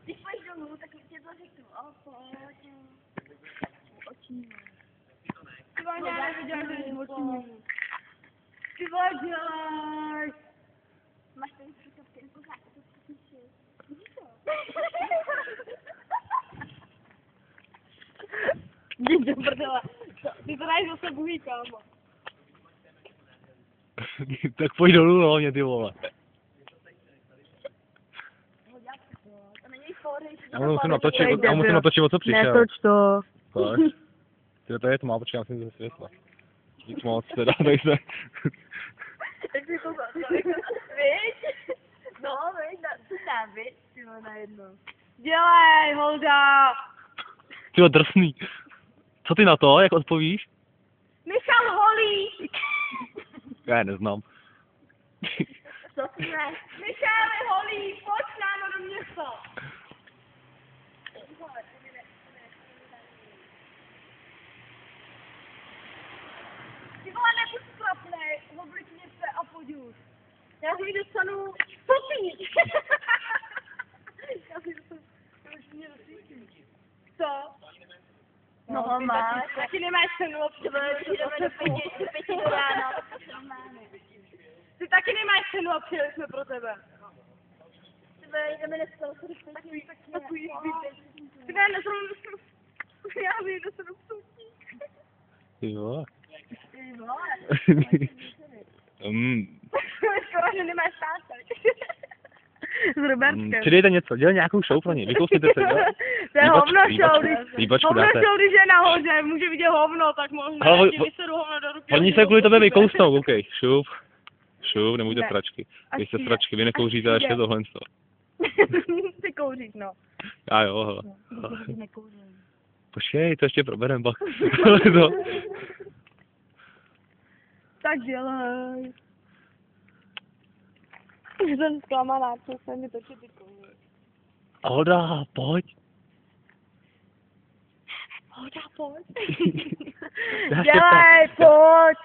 Když půjdeš domů, tak tě to řeknu. Pojď. Očím. Ty vole, já neviděla, že jsi očím. Ty vole, dělej. Máš tady překopky, nepokážte to přesnější. Vidíš to? Jdi do prdele. Ty to dáš zase buhý, kámo. Tak pojď dolů, hlavně, ty vole. Já musím natočit, o co přišel. Netoč to. Tak. Tyhle, to je tma, počkej, já musím ze světla. Nic moc, teda, tady se... Jak jsi to víš? No, víš, co tam, víš, ty najednou. Dělej, Holda! Tyhle, drsný. Co ty na to, jak odpovíš? Michal Holík! Já je neznám. Co ty ne? Michal Holík, pojď s námi do města! Ty vole, nebuď skrapnej, oblíkni se a pojď už. Já si dostanu stopíč. Já si dostanu stopíč. Co? No, máš. Taky nemáš cenu jdeme do pěti do rána. Ty taky nemáš cenu a přijeli jsme pro tebe. Jdeme dneska do takový zbytek. Ty ne, já si dostanu stopíč. Ty vole. Ty vole. Skoro, že nemáš státek. S Robertkem. Přidejte něco, dělej nějakou show pro ně, vykousněte se, jo? To je hovno show, když je nahoře, může vidět hovno, tak možná ti vysedu hovno do ruky. Oni se kvůli tebe vykousnou, OK, šup. Šup, nebuďte sračky. Vy jste sračky, vy nekouříte ještě tohle. Ty kouříš, no. Já jo, hele. Počkej, to ještě proberem, pak. Tak dělej. Už jsem zklamaná, co se mi točí ty kouře. Holda, pojď. Holda, pojď. Já Dělej, pojď.